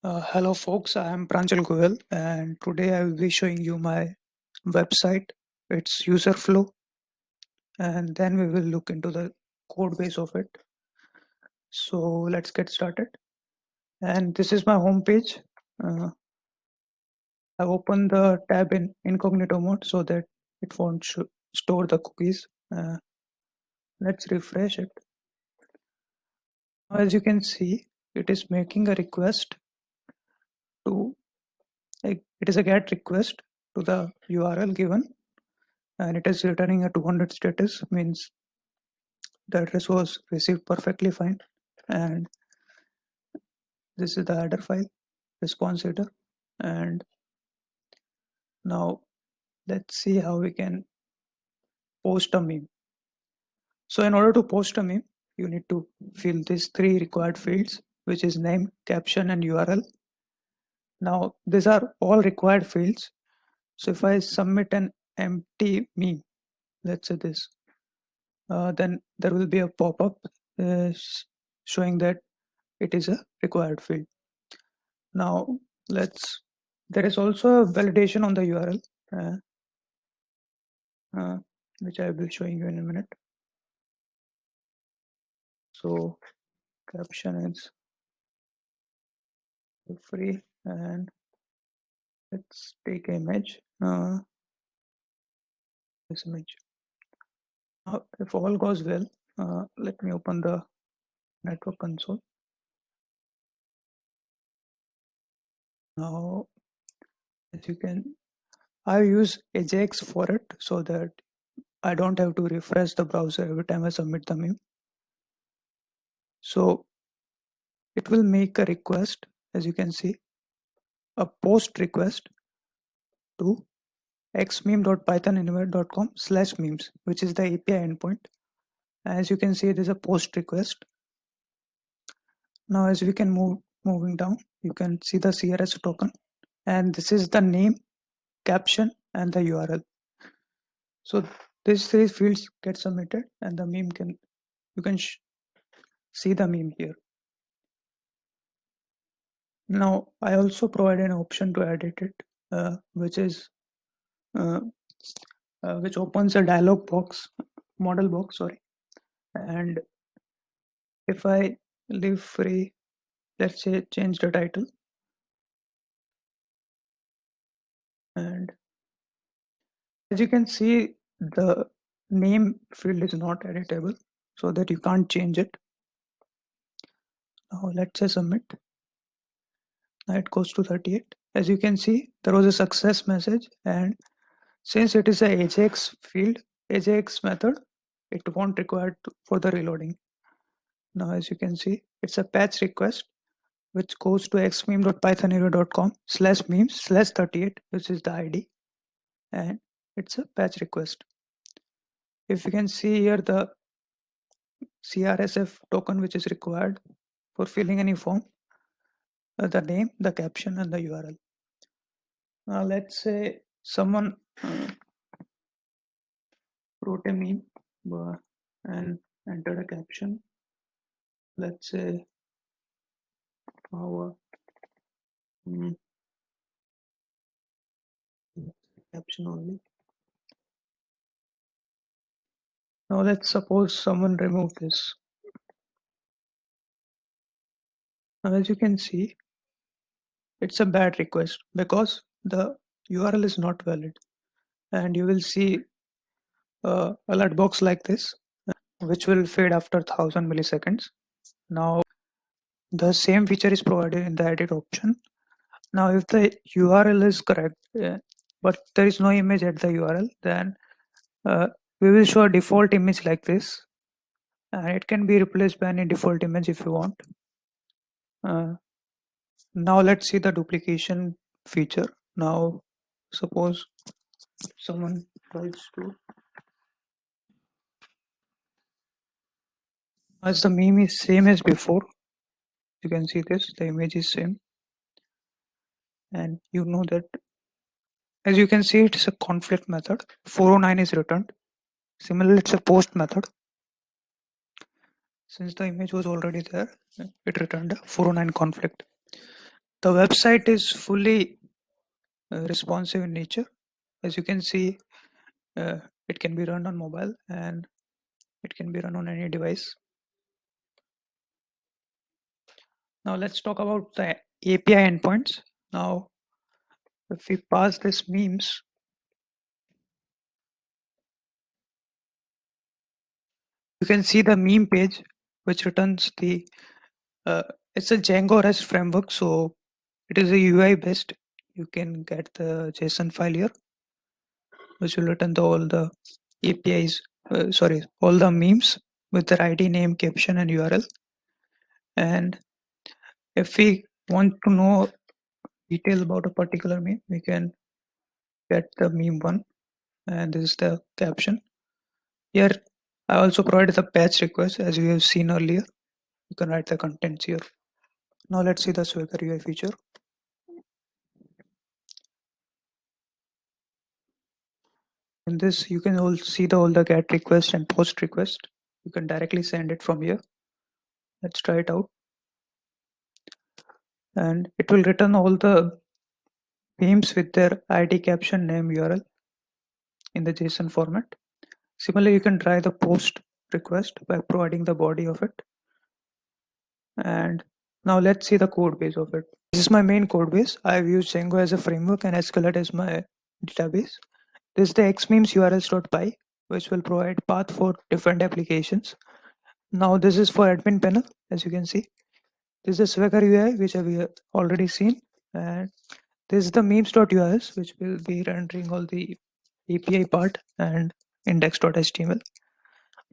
Hello, folks. I am Pranjal Goyal, and today I will be showing you my website, its user flow, and then we will look into the code base of it. So let's get started. And this is my home page. I open the tab in incognito mode so that it won't store the cookies. Let's refresh it. Now, as you can see, it is making a request to, it is a GET request to the URL given, and it is returning a 200 status, means the address was received perfectly fine. And this is the header file, response header. And now let's see how we can post a meme. So in order to post a meme, you need to fill these three required fields, which is name, caption, and URL. Now these are all required fields. So if I submit an empty meme, let's say this, then there will be a pop-up showing that it is a required field. Now there is also a validation on the URL, which I will be showing you in a minute. So caption is free, and let's take image, this image. Now, if all goes well, let me open the network console. Now, as you can, I use Ajax for it so that I don't have to refresh the browser every time I submit the meme. So it will make a request, as you can see, a post request to xmeme.pythonanywhere.com/memes, which is the API endpoint. As you can see, there's a post request. Now, as we can moving down, you can see the CRS token, and this is the name, caption, and the URL. So these three fields get submitted, and the meme you can see the meme here. Now, I also provide an option to edit it, which opens a dialog box, model box, sorry. And if I leave free, let's say change the title, and as you can see, the name field is not editable, so that you can't change it. Now let's say submit. Now it goes to 38. As you can see, there was a success message, and since it is a AJAX field, AJAX method, it won't require for the reloading. Now as you can see, it's a patch request which goes to xmeme.pythonhero.com/memes/38, which is the ID, and it's a patch request. If you can see here, the CRSF token which is required for filling any form, the name, the caption, and the URL. Now let's say someone wrote a meme and entered a caption. Let's say our caption only. Now let's suppose someone removed this. Now as you can see, it's a bad request because the URL is not valid, and you will see a alert box like this, which will fade after 1000 milliseconds. Now the same feature is provided in the edit option. Now if the URL is correct, but there is no image at the URL, then we will show a default image like this, and it can be replaced by any default image if you want. Now let's see the duplication feature. Now suppose someone tries to, as the meme is same as before, you can see this, the image is same, and you know that, as you can see, it's a conflict method. 409 is returned. Similarly, it's a post method. Since the image was already there, it returned a 409 conflict. The website is fully responsive in nature. As you can see, it can be run on mobile and it can be run on any device. Now let's talk about the API endpoints. Now, if we pass this memes, you can see the meme page, which returns the, it's a Django REST framework, so it is a UI based. You can get the JSON file here, which will return all the APIs, all the memes with their ID, name, caption, and URL. And if we want to know detail about a particular meme, we can get the meme one, and this is the caption. Here, I also provided the patch request as we have seen earlier. You can write the contents here. Now let's see the Swagger UI feature. In this, you can all see all the GET request and POST request. You can directly send it from here. Let's try it out. And it will return all the memes with their ID, caption, name, URL in the JSON format. Similarly, you can try the POST request by providing the body of it. And now let's see the code base of it. This is my main code base. I've used Django as a framework and SQLite as my database. This is the xmemes urls.py, which will provide path for different applications. Now this is for admin panel, as you can see. This is Swagger UI, which we have already seen. And this is the memes.urls, which will be rendering all the API part and index.html.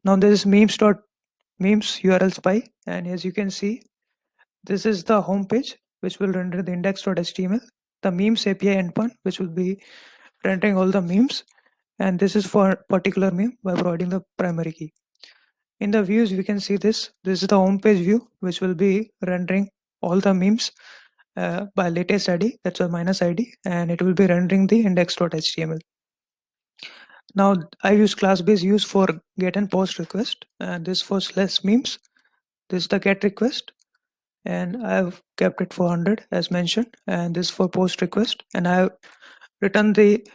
Now this is memes urls.py, and as you can see, this is the home page, which will render the index.html, the memes API endpoint, which will be rendering all the memes, and this is for particular meme by providing the primary key. In the views, we can see this. This is the home page view, which will be rendering all the memes by latest ID, that's a minus ID, and it will be rendering the index.html. Now, I use class base use for get and post request, and this for slash memes. This is the get request, and I've kept it for 100 as mentioned, and this for post request, and I've written the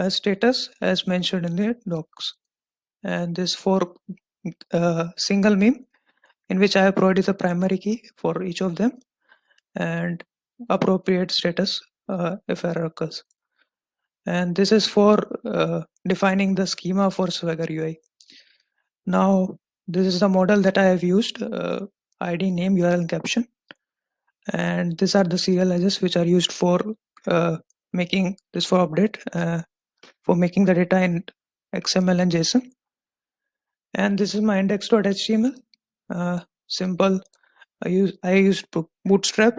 status as mentioned in the docs, and this for single meme, in which I have provided the primary key for each of them and appropriate status if error occurs. And this is for defining the schema for Swagger UI. Now, this is the model that I have used, ID, name, URL, and caption. And these are the serializers which are used for making this for update, for making the data in XML and JSON. And this is my index.html. Simple. I used Bootstrap,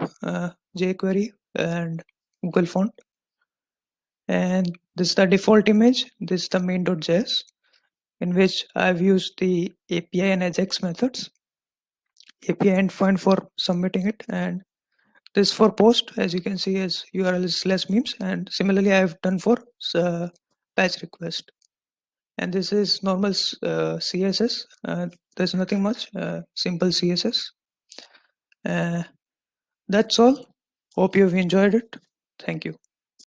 jQuery, and Google Font. And this is the default image. This is the main.js, in which I've used the API and AJAX methods. API endpoint for submitting it, and this for post, as you can see, as URL is slash memes, and similarly I've done for patch request. And this is normal CSS. There's nothing much. Simple CSS. That's all. Hope you've enjoyed it. Thank you.